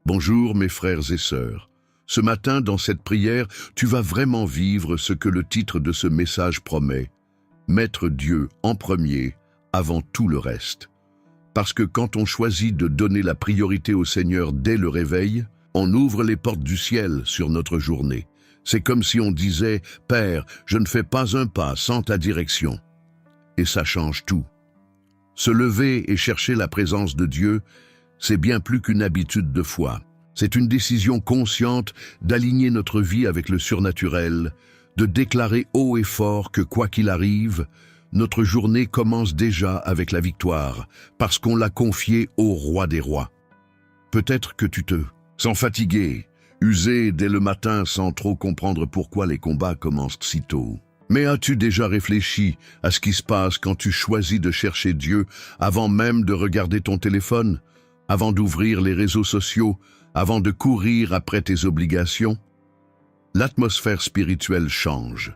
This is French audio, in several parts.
Bonjour mes frères et sœurs. Ce matin, dans cette prière, tu vas vraiment vivre ce que le titre de ce message promet. Mettre Dieu en premier, avant tout le reste. Parce que quand on choisit de donner la priorité au Seigneur dès le réveil, on ouvre les portes du ciel sur notre journée. C'est comme si on disait « Père, je ne fais pas un pas sans ta direction ». Et ça change tout. Se lever et chercher la présence de Dieu, c'est bien plus qu'une habitude de foi. C'est une décision consciente d'aligner notre vie avec le surnaturel, de déclarer haut et fort que quoi qu'il arrive, notre journée commence déjà avec la victoire, parce qu'on l'a confiée au roi des rois. Peut-être que tu te sens fatigué, usé dès le matin sans trop comprendre pourquoi les combats commencent si tôt. Mais as-tu déjà réfléchi à ce qui se passe quand tu choisis de chercher Dieu avant même de regarder ton téléphone, avant d'ouvrir les réseaux sociaux, avant de courir après tes obligations? L'atmosphère spirituelle change.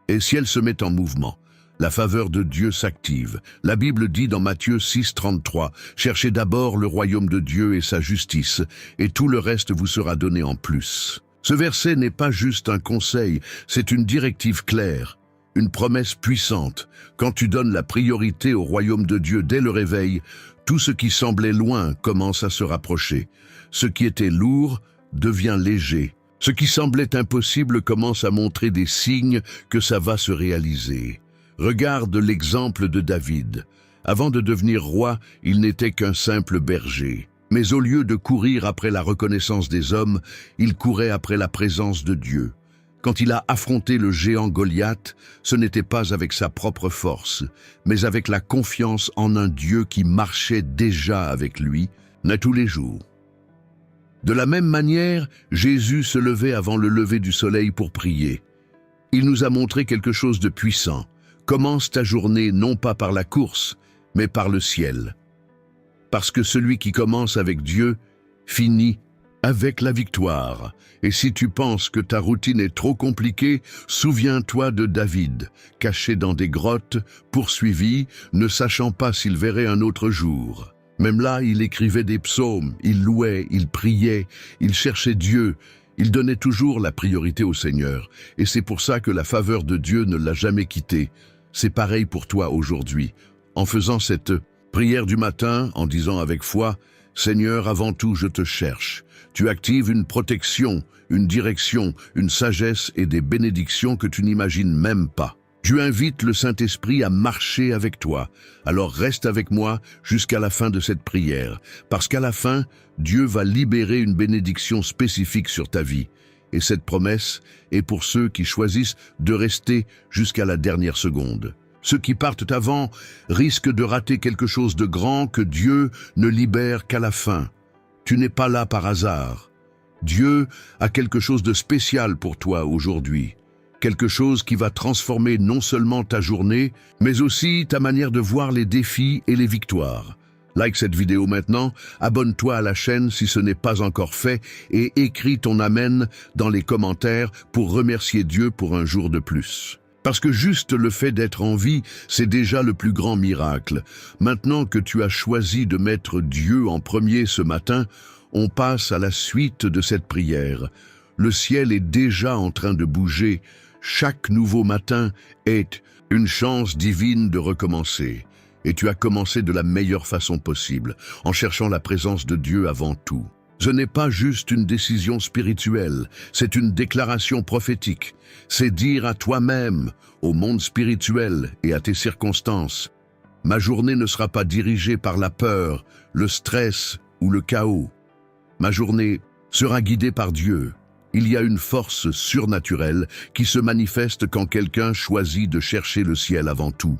Et si elle se met en mouvement, la faveur de Dieu s'active. La Bible dit dans Matthieu 6,33, « Cherchez d'abord le royaume de Dieu et sa justice, et tout le reste vous sera donné en plus. » Ce verset n'est pas juste un conseil, c'est une directive claire, une promesse puissante. Quand tu donnes la priorité au royaume de Dieu dès le réveil, tout ce qui semblait loin commence à se rapprocher. Ce qui était lourd devient léger. Ce qui semblait impossible commence à montrer des signes que ça va se réaliser. Regarde l'exemple de David. Avant de devenir roi, il n'était qu'un simple berger. Mais au lieu de courir après la reconnaissance des hommes, il courait après la présence de Dieu. Quand il a affronté le géant Goliath, ce n'était pas avec sa propre force, mais avec la confiance en un Dieu qui marchait déjà avec lui, tous les jours. De la même manière, Jésus se levait avant le lever du soleil pour prier. Il nous a montré quelque chose de puissant. Commence ta journée non pas par la course, mais par le ciel. Parce que celui qui commence avec Dieu finit avec la victoire. Et si tu penses que ta routine est trop compliquée, souviens-toi de David, caché dans des grottes, poursuivi, ne sachant pas s'il verrait un autre jour. Même là, il écrivait des psaumes, il louait, il priait, il cherchait Dieu, il donnait toujours la priorité au Seigneur. Et c'est pour ça que la faveur de Dieu ne l'a jamais quitté. C'est pareil pour toi aujourd'hui. En faisant cette prière du matin, en disant avec foi, « Seigneur, avant tout, je te cherche », tu actives une protection, une direction, une sagesse et des bénédictions que tu n'imagines même pas. Tu invites le Saint-Esprit à marcher avec toi. Alors reste avec moi jusqu'à la fin de cette prière, parce qu'à la fin, Dieu va libérer une bénédiction spécifique sur ta vie. Et cette promesse est pour ceux qui choisissent de rester jusqu'à la dernière seconde. Ceux qui partent avant risquent de rater quelque chose de grand que Dieu ne libère qu'à la fin. Tu n'es pas là par hasard. Dieu a quelque chose de spécial pour toi aujourd'hui. Quelque chose qui va transformer non seulement ta journée, mais aussi ta manière de voir les défis et les victoires. Like cette vidéo maintenant, abonne-toi à la chaîne si ce n'est pas encore fait et écris ton Amen dans les commentaires pour remercier Dieu pour un jour de plus. Parce que juste le fait d'être en vie, c'est déjà le plus grand miracle. Maintenant que tu as choisi de mettre Dieu en premier ce matin, on passe à la suite de cette prière. Le ciel est déjà en train de bouger. Chaque nouveau matin est une chance divine de recommencer. Et tu as commencé de la meilleure façon possible, en cherchant la présence de Dieu avant tout. Ce n'est pas juste une décision spirituelle, c'est une déclaration prophétique. C'est dire à toi-même, au monde spirituel et à tes circonstances, « Ma journée ne sera pas dirigée par la peur, le stress ou le chaos. Ma journée sera guidée par Dieu. » Il y a une force surnaturelle qui se manifeste quand quelqu'un choisit de chercher le ciel avant tout.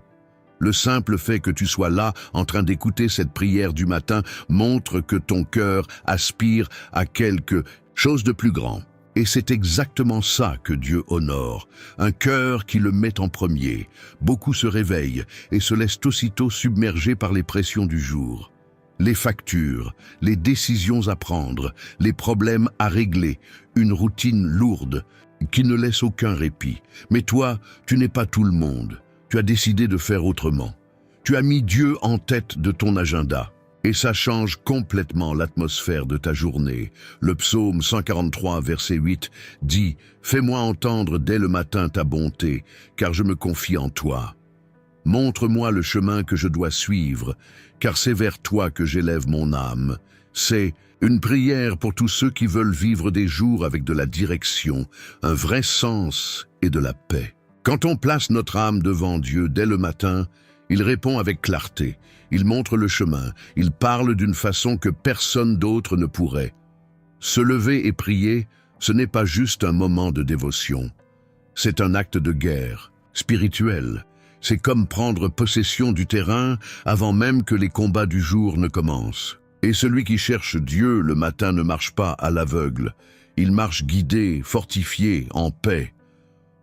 Le simple fait que tu sois là, en train d'écouter cette prière du matin, montre que ton cœur aspire à quelque chose de plus grand. Et c'est exactement ça que Dieu honore, un cœur qui le met en premier. Beaucoup se réveillent et se laissent aussitôt submerger par les pressions du jour. Les factures, les décisions à prendre, les problèmes à régler, une routine lourde qui ne laisse aucun répit. Mais toi, tu n'es pas tout le monde. Tu as décidé de faire autrement. Tu as mis Dieu en tête de ton agenda. Et ça change complètement l'atmosphère de ta journée. Le psaume 143, verset 8, dit « Fais-moi entendre dès le matin ta bonté, car je me confie en toi. Montre-moi le chemin que je dois suivre, car c'est vers toi que j'élève mon âme. » C'est une prière pour tous ceux qui veulent vivre des jours avec de la direction, un vrai sens et de la paix. Quand on place notre âme devant Dieu dès le matin, il répond avec clarté, il montre le chemin, il parle d'une façon que personne d'autre ne pourrait. Se lever et prier, ce n'est pas juste un moment de dévotion. C'est un acte de guerre, spirituel. C'est comme prendre possession du terrain avant même que les combats du jour ne commencent. Et celui qui cherche Dieu le matin ne marche pas à l'aveugle. Il marche guidé, fortifié, en paix.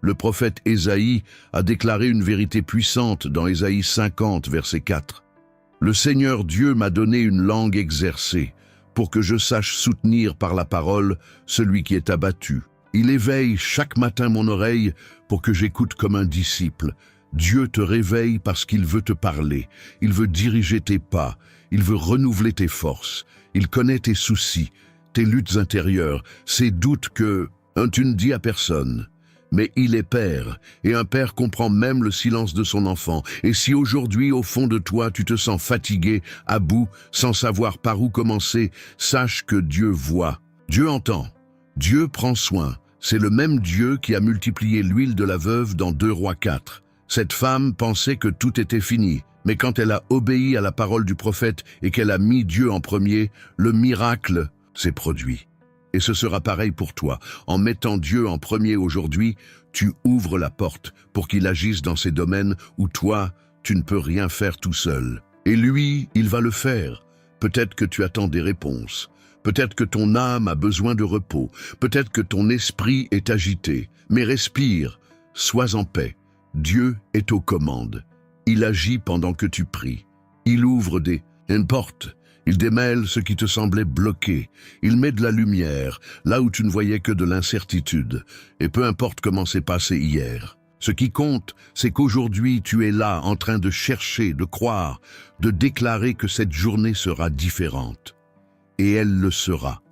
Le prophète Ésaïe a déclaré une vérité puissante dans Ésaïe 50, verset 4. « Le Seigneur Dieu m'a donné une langue exercée, pour que je sache soutenir par la parole celui qui est abattu. Il éveille chaque matin mon oreille pour que j'écoute comme un disciple. Dieu te réveille parce qu'il veut te parler, il veut diriger tes pas, il veut renouveler tes forces, il connaît tes soucis, tes luttes intérieures, ces doutes que tu ne dis à personne. Mais il est père, et un père comprend même le silence de son enfant. Et si aujourd'hui, au fond de toi, tu te sens fatigué, à bout, sans savoir par où commencer, sache que Dieu voit, Dieu entend, Dieu prend soin. C'est le même Dieu qui a multiplié l'huile de la veuve dans 2 Rois 4. Cette femme pensait que tout était fini, mais quand elle a obéi à la parole du prophète et qu'elle a mis Dieu en premier, le miracle s'est produit. Et ce sera pareil pour toi. En mettant Dieu en premier aujourd'hui, tu ouvres la porte pour qu'il agisse dans ces domaines où toi, tu ne peux rien faire tout seul. Et lui, il va le faire. Peut-être que tu attends des réponses. Peut-être que ton âme a besoin de repos. Peut-être que ton esprit est agité. Mais respire, sois en paix. Dieu est aux commandes. Il agit pendant que tu pries. Il ouvre une porte. Il démêle ce qui te semblait bloqué. Il met de la lumière, là où tu ne voyais que de l'incertitude. Et peu importe comment c'est passé hier. Ce qui compte, c'est qu'aujourd'hui tu es là en train de chercher, de croire, de déclarer que cette journée sera différente. Et elle le sera.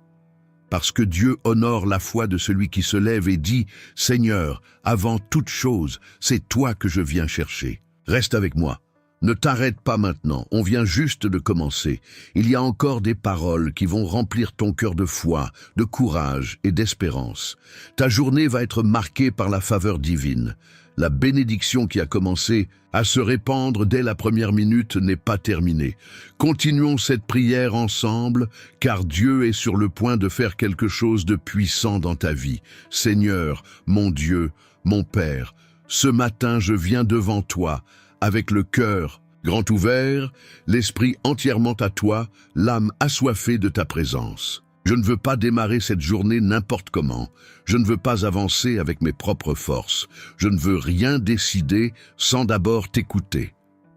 Parce que Dieu honore la foi de celui qui se lève et dit « Seigneur, avant toute chose, c'est toi que je viens chercher. Reste avec moi. » Ne t'arrête pas maintenant, on vient juste de commencer. Il y a encore des paroles qui vont remplir ton cœur de foi, de courage et d'espérance. Ta journée va être marquée par la faveur divine. La bénédiction qui a commencé à se répandre dès la première minute n'est pas terminée. Continuons cette prière ensemble, car Dieu est sur le point de faire quelque chose de puissant dans ta vie. Seigneur, mon Dieu, mon Père, ce matin je viens devant toi, avec le cœur grand ouvert, l'esprit entièrement à toi, l'âme assoiffée de ta présence. Je ne veux pas démarrer cette journée n'importe comment. Je ne veux pas avancer avec mes propres forces. Je ne veux rien décider sans d'abord t'écouter.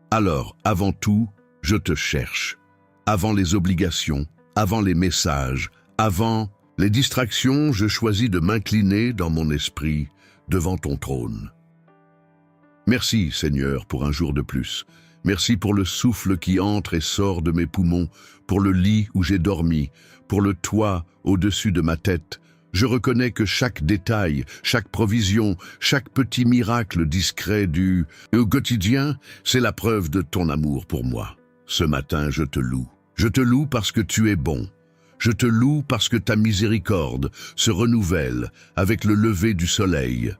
Alors, avant tout, je te cherche. Avant les obligations, avant les messages, avant les distractions, je choisis de m'incliner dans mon esprit devant ton trône. Merci, Seigneur, pour un jour de plus. Merci pour le souffle qui entre et sort de mes poumons, pour le lit où j'ai dormi, pour le toit au-dessus de ma tête. Je reconnais que chaque détail, chaque provision, chaque petit miracle discret du quotidien, c'est la preuve de ton amour pour moi. Ce matin, je te loue. Je te loue parce que tu es bon. Je te loue parce que ta miséricorde se renouvelle avec le lever du soleil.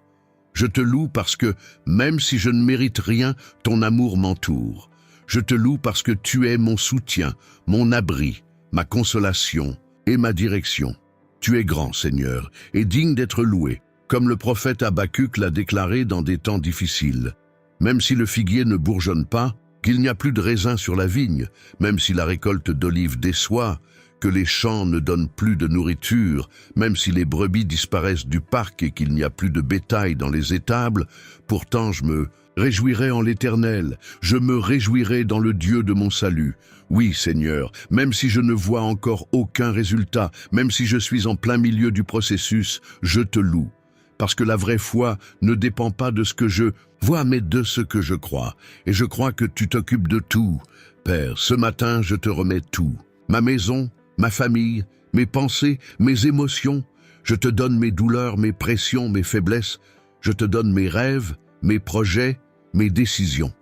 Je te loue parce que, même si je ne mérite rien, ton amour m'entoure. Je te loue parce que tu es mon soutien, mon abri, ma consolation et ma direction. Tu es grand, Seigneur, et digne d'être loué, comme le prophète Habacuc l'a déclaré dans des temps difficiles. Même si le figuier ne bourgeonne pas, qu'il n'y a plus de raisin sur la vigne, même si la récolte d'olives déçoit, que les champs ne donnent plus de nourriture, même si les brebis disparaissent du parc et qu'il n'y a plus de bétail dans les étables, pourtant je me réjouirai en l'Éternel, je me réjouirai dans le Dieu de mon salut. Oui, Seigneur, même si je ne vois encore aucun résultat, même si je suis en plein milieu du processus, je te loue. Parce que la vraie foi ne dépend pas de ce que je vois, mais de ce que je crois. Et je crois que tu t'occupes de tout. Père, ce matin, je te remets tout. Ma maison, ma famille, mes pensées, mes émotions. Je te donne mes douleurs, mes pressions, mes faiblesses. Je te donne mes rêves, mes projets, mes décisions.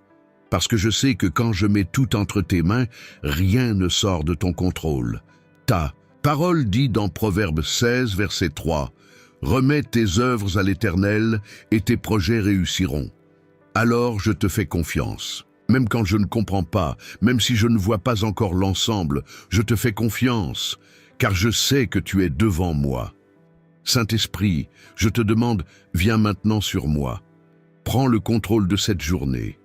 Parce que je sais que quand je mets tout entre tes mains, rien ne sort de ton contrôle. Ta parole dit dans Proverbe 16, verset 3, « Remets tes œuvres à l'Éternel et tes projets réussiront. Alors je te fais confiance. Même quand je ne comprends pas, même si je ne vois pas encore l'ensemble, je te fais confiance, car je sais que tu es devant moi. Saint-Esprit, je te demande, viens maintenant sur moi. Prends le contrôle de cette journée.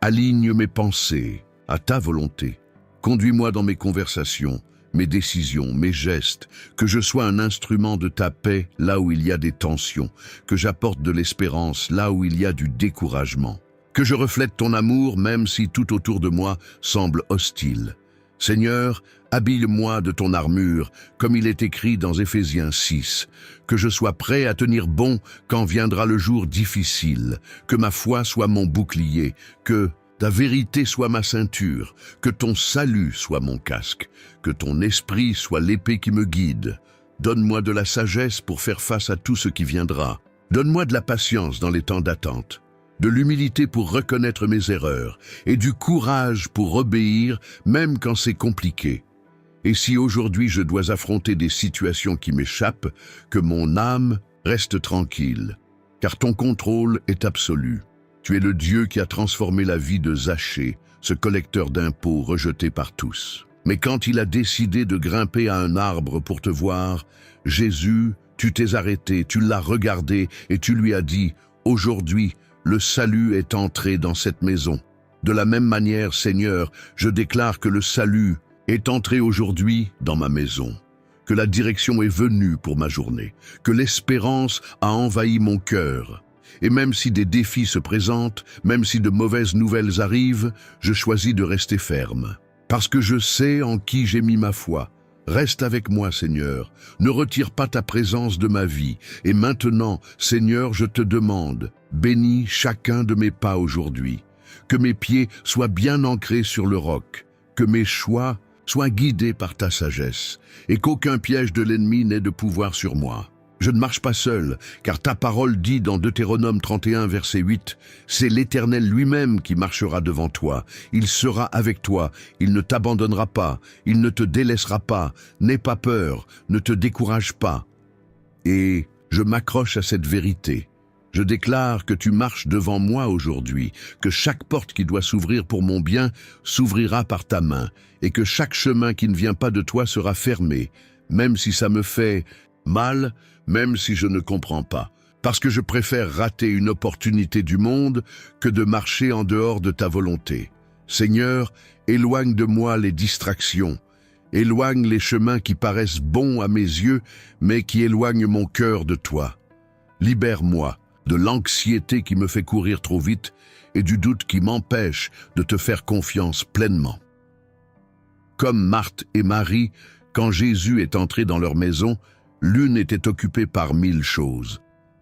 Aligne mes pensées à ta volonté. Conduis-moi dans mes conversations, mes décisions, mes gestes, que je sois un instrument de ta paix là où il y a des tensions, que j'apporte de l'espérance là où il y a du découragement, que je reflète ton amour même si tout autour de moi semble hostile. Seigneur, habille-moi de ton armure, comme il est écrit dans Éphésiens 6, que je sois prêt à tenir bon quand viendra le jour difficile, que ma foi soit mon bouclier, que ta vérité soit ma ceinture, que ton salut soit mon casque, que ton esprit soit l'épée qui me guide. Donne-moi de la sagesse pour faire face à tout ce qui viendra. Donne-moi de la patience dans les temps d'attente, de l'humilité pour reconnaître mes erreurs et du courage pour obéir même quand c'est compliqué. Et si aujourd'hui je dois affronter des situations qui m'échappent, que mon âme reste tranquille, car ton contrôle est absolu. Tu es le Dieu qui a transformé la vie de Zachée, ce collecteur d'impôts rejeté par tous. Mais quand il a décidé de grimper à un arbre pour te voir, Jésus, tu t'es arrêté, tu l'as regardé et tu lui as dit, « Aujourd'hui, le salut est entré dans cette maison. » De la même manière, Seigneur, je déclare que le salut est entré aujourd'hui dans ma maison, que la direction est venue pour ma journée, que l'espérance a envahi mon cœur. Et même si des défis se présentent, même si de mauvaises nouvelles arrivent, je choisis de rester ferme. Parce que je sais en qui j'ai mis ma foi. Reste avec moi, Seigneur. Ne retire pas ta présence de ma vie. Et maintenant, Seigneur, je te demande, bénis chacun de mes pas aujourd'hui. Que mes pieds soient bien ancrés sur le roc. Que mes choix soient guidés par ta sagesse. Et qu'aucun piège de l'ennemi n'ait de pouvoir sur moi. Je ne marche pas seul, car ta parole dit dans Deutéronome 31, verset 8, « C'est l'Éternel lui-même qui marchera devant toi. Il sera avec toi, il ne t'abandonnera pas, il ne te délaissera pas. N'aie pas peur, ne te décourage pas. » Et je m'accroche à cette vérité. Je déclare que tu marches devant moi aujourd'hui, que chaque porte qui doit s'ouvrir pour mon bien s'ouvrira par ta main, et que chaque chemin qui ne vient pas de toi sera fermé, même si ça me fait mal, même si je ne comprends pas, parce que je préfère rater une opportunité du monde que de marcher en dehors de ta volonté. Seigneur, éloigne de moi les distractions, éloigne les chemins qui paraissent bons à mes yeux, mais qui éloignent mon cœur de toi. Libère-moi de l'anxiété qui me fait courir trop vite et du doute qui m'empêche de te faire confiance pleinement. Comme Marthe et Marie, quand Jésus est entré dans leur maison, l'une était occupée par 1000 choses,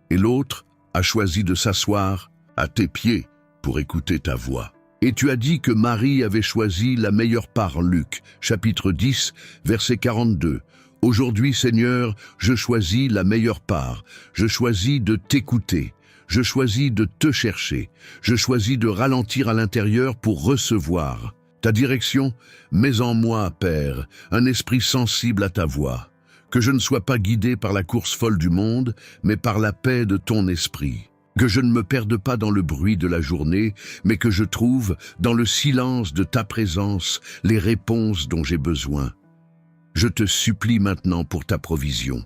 et l'autre a choisi de s'asseoir à tes pieds pour écouter ta voix. Et tu as dit que Marie avait choisi la meilleure part, Luc, chapitre 10, verset 42. Aujourd'hui, Seigneur, je choisis la meilleure part. Je choisis de t'écouter. Je choisis de te chercher. Je choisis de ralentir à l'intérieur pour recevoir ta direction. Mets en moi, Père, un esprit sensible à ta voix. Que je ne sois pas guidé par la course folle du monde, mais par la paix de ton esprit. Que je ne me perde pas dans le bruit de la journée, mais que je trouve, dans le silence de ta présence, les réponses dont j'ai besoin. Je te supplie maintenant pour ta provision.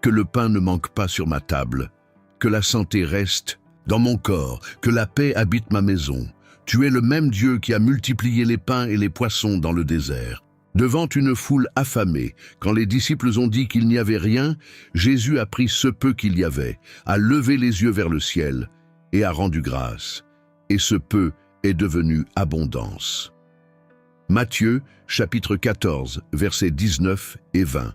Que le pain ne manque pas sur ma table, que la santé reste dans mon corps, que la paix habite ma maison. Tu es le même Dieu qui a multiplié les pains et les poissons dans le désert. Devant une foule affamée, quand les disciples ont dit qu'il n'y avait rien, Jésus a pris ce peu qu'il y avait, a levé les yeux vers le ciel et a rendu grâce. Et ce peu est devenu abondance. Matthieu, chapitre 14, versets 19 et 20.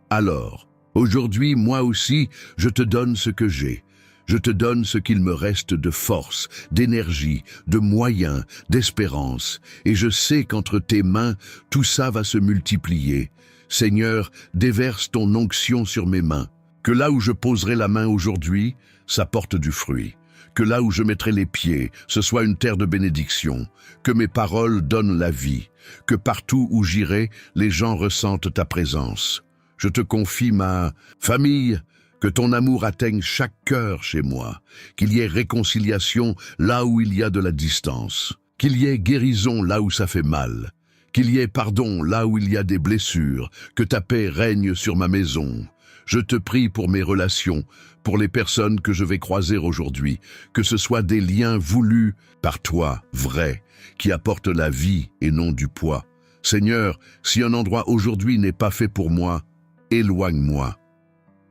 Alors, aujourd'hui, moi aussi, je te donne ce que j'ai. Je te donne ce qu'il me reste de force, d'énergie, de moyens, d'espérance, et je sais qu'entre tes mains, tout ça va se multiplier. Seigneur, déverse ton onction sur mes mains, que là où je poserai la main aujourd'hui, ça porte du fruit. Que là où je mettrai les pieds, ce soit une terre de bénédiction, que mes paroles donnent la vie, que partout où j'irai, les gens ressentent ta présence. Je te confie ma famille, que ton amour atteigne chaque cœur chez moi, qu'il y ait réconciliation là où il y a de la distance, qu'il y ait guérison là où ça fait mal, qu'il y ait pardon là où il y a des blessures, que ta paix règne sur ma maison. Je te prie pour mes relations, pour les personnes que je vais croiser aujourd'hui, que ce soit des liens voulus par toi, vrais, qui apportent la vie et non du poids. Seigneur, si un endroit aujourd'hui n'est pas fait pour moi, éloigne-moi.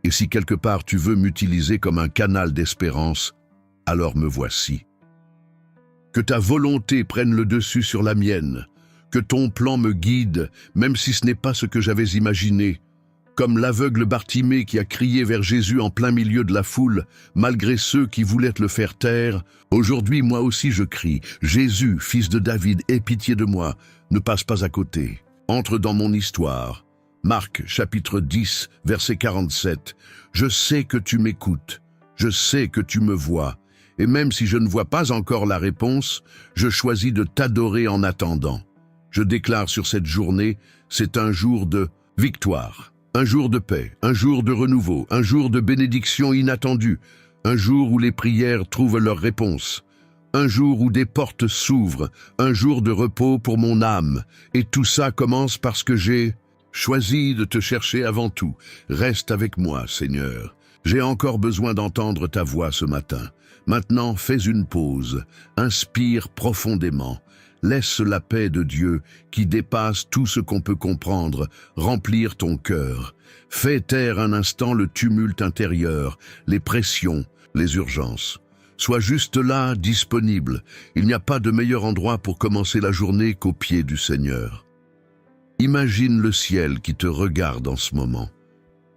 Et si quelque part tu veux m'utiliser comme un canal d'espérance, alors me voici. Que ta volonté prenne le dessus sur la mienne, que ton plan me guide, même si ce n'est pas ce que j'avais imaginé. Comme l'aveugle Bartimée qui a crié vers Jésus en plein milieu de la foule, malgré ceux qui voulaient le faire taire, aujourd'hui moi aussi je crie, Jésus, fils de David, aie pitié de moi, ne passe pas à côté. Entre dans mon histoire. Marc, chapitre 10, verset 47. Je sais que tu m'écoutes, je sais que tu me vois, et même si je ne vois pas encore la réponse, je choisis de t'adorer en attendant. Je déclare sur cette journée, c'est un jour de victoire. Un jour de paix, un jour de renouveau, un jour de bénédiction inattendue, un jour où les prières trouvent leur réponse, un jour où des portes s'ouvrent, un jour de repos pour mon âme. Et tout ça commence parce que j'ai choisi de te chercher avant tout. Reste avec moi, Seigneur. J'ai encore besoin d'entendre ta voix ce matin. Maintenant, fais une pause, inspire profondément. Laisse la paix de Dieu, qui dépasse tout ce qu'on peut comprendre, remplir ton cœur. Fais taire un instant le tumulte intérieur, les pressions, les urgences. Sois juste là, disponible. Il n'y a pas de meilleur endroit pour commencer la journée qu'au pied du Seigneur. Imagine le ciel qui te regarde en ce moment.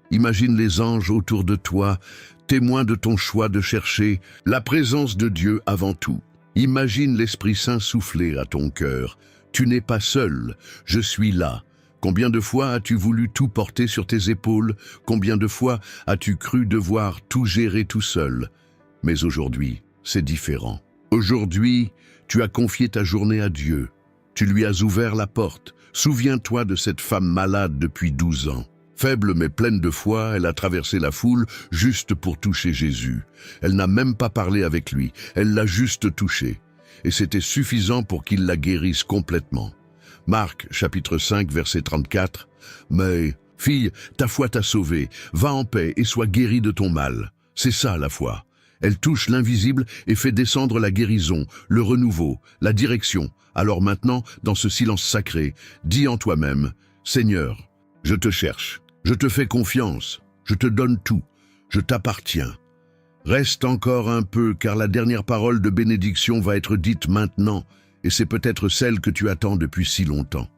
Imagine les anges autour de toi, témoins de ton choix de chercher la présence de Dieu avant tout. Imagine l'Esprit Saint souffler à ton cœur. Tu n'es pas seul, je suis là. Combien de fois as-tu voulu tout porter sur tes épaules? Combien de fois as-tu cru devoir tout gérer tout seul? Mais aujourd'hui, c'est différent. Aujourd'hui, tu as confié ta journée à Dieu. Tu lui as ouvert la porte. Souviens-toi de cette femme malade depuis 12 ans. Faible mais pleine de foi, elle a traversé la foule juste pour toucher Jésus. Elle n'a même pas parlé avec lui, elle l'a juste touché. Et c'était suffisant pour qu'il la guérisse complètement. Marc, chapitre 5, verset 34. « Mais, fille, ta foi t'a sauvée, va en paix et sois guérie de ton mal. » C'est ça la foi. Elle touche l'invisible et fait descendre la guérison, le renouveau, la direction. Alors maintenant, dans ce silence sacré, dis en toi-même, « Seigneur, je te cherche. Je te fais confiance, je te donne tout, je t'appartiens. Reste encore un peu, car la dernière parole de bénédiction va être dite maintenant, et c'est peut-être celle que tu attends depuis si longtemps.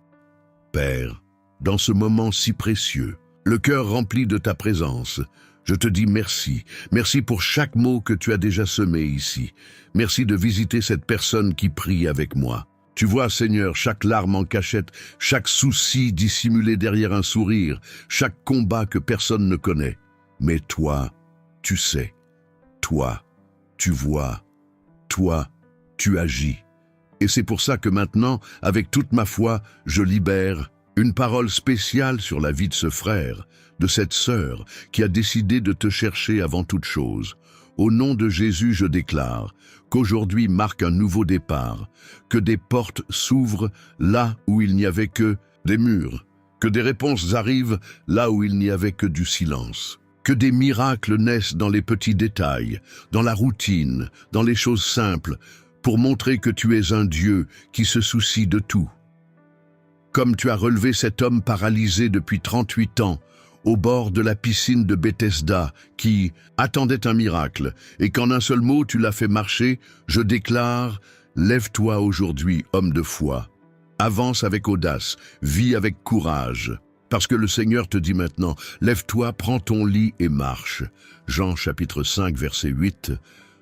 Père, dans ce moment si précieux, le cœur rempli de ta présence, je te dis merci. Merci pour chaque mot que tu as déjà semé ici. Merci de visiter cette personne qui prie avec moi. Tu vois, Seigneur, chaque larme en cachette, chaque souci dissimulé derrière un sourire, chaque combat que personne ne connaît. Mais toi, tu sais. Toi, tu vois. Toi, tu agis. Et c'est pour ça que maintenant, avec toute ma foi, je libère une parole spéciale sur la vie de ce frère, de cette sœur qui a décidé de te chercher avant toute chose. Au nom de Jésus, je déclare qu'aujourd'hui marque un nouveau départ, que des portes s'ouvrent là où il n'y avait que des murs, que des réponses arrivent là où il n'y avait que du silence, que des miracles naissent dans les petits détails, dans la routine, dans les choses simples, pour montrer que tu es un Dieu qui se soucie de tout. Comme tu as relevé cet homme paralysé depuis 38 ans, au bord de la piscine de Bethesda, qui attendait un miracle, et qu'en un seul mot tu l'as fait marcher, je déclare, lève-toi aujourd'hui, homme de foi. Avance avec audace, vis avec courage. Parce que le Seigneur te dit maintenant, lève-toi, prends ton lit et marche. Jean chapitre 5, verset 8,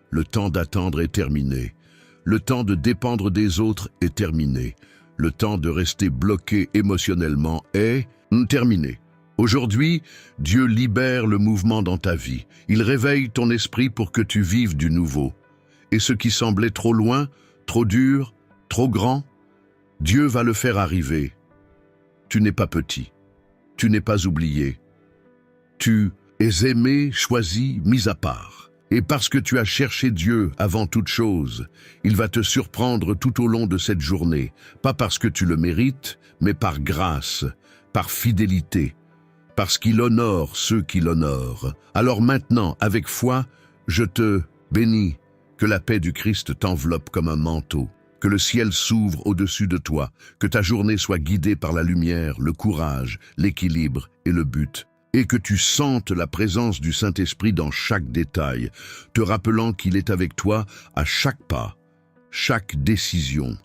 le temps d'attendre est terminé. Le temps de dépendre des autres est terminé. Le temps de rester bloqué émotionnellement est terminé. Aujourd'hui, Dieu libère le mouvement dans ta vie. Il réveille ton esprit pour que tu vives du nouveau. Et ce qui semblait trop loin, trop dur, trop grand, Dieu va le faire arriver. Tu n'es pas petit. Tu n'es pas oublié. Tu es aimé, choisi, mis à part. Et parce que tu as cherché Dieu avant toute chose, il va te surprendre tout au long de cette journée, pas parce que tu le mérites, mais par grâce, par fidélité, parce qu'il honore ceux qui l'honorent. Alors maintenant, avec foi, je te bénis, que la paix du Christ t'enveloppe comme un manteau, que le ciel s'ouvre au-dessus de toi, que ta journée soit guidée par la lumière, le courage, l'équilibre et le but, et que tu sentes la présence du Saint-Esprit dans chaque détail, te rappelant qu'il est avec toi à chaque pas, chaque décision,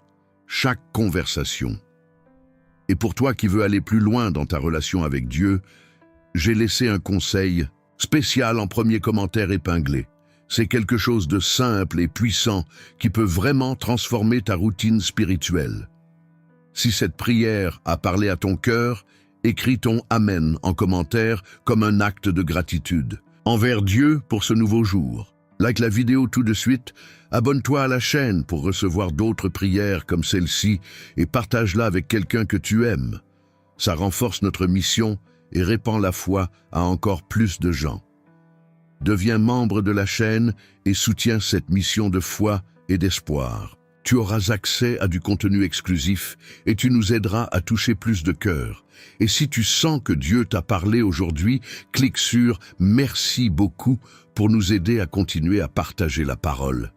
chaque conversation. Et pour toi qui veux aller plus loin dans ta relation avec Dieu, j'ai laissé un conseil spécial en premier commentaire épinglé. C'est quelque chose de simple et puissant qui peut vraiment transformer ta routine spirituelle. Si cette prière a parlé à ton cœur, écris ton Amen en commentaire comme un acte de gratitude envers Dieu pour ce nouveau jour. Like la vidéo tout de suite, abonne-toi à la chaîne pour recevoir d'autres prières comme celle-ci et partage-la avec quelqu'un que tu aimes. Ça renforce notre mission et répand la foi à encore plus de gens. Deviens membre de la chaîne et soutiens cette mission de foi et d'espoir. Tu auras accès à du contenu exclusif et tu nous aideras à toucher plus de cœurs. Et si tu sens que Dieu t'a parlé aujourd'hui, clique sur « Merci beaucoup » pour nous aider à continuer à partager la parole.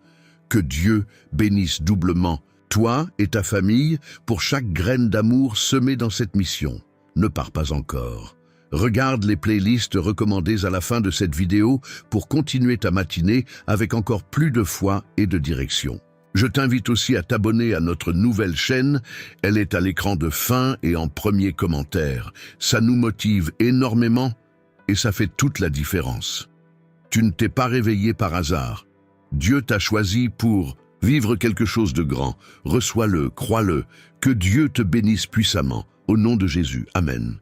Que Dieu bénisse doublement toi et ta famille pour chaque graine d'amour semée dans cette mission. Ne pars pas encore. Regarde les playlists recommandées à la fin de cette vidéo pour continuer ta matinée avec encore plus de foi et de direction. Je t'invite aussi à t'abonner à notre nouvelle chaîne. Elle est à l'écran de fin et en premier commentaire. Ça nous motive énormément et ça fait toute la différence. Tu ne t'es pas réveillé par hasard. Dieu t'a choisi pour vivre quelque chose de grand. Reçois-le, crois-le. Que Dieu te bénisse puissamment. Au nom de Jésus. Amen.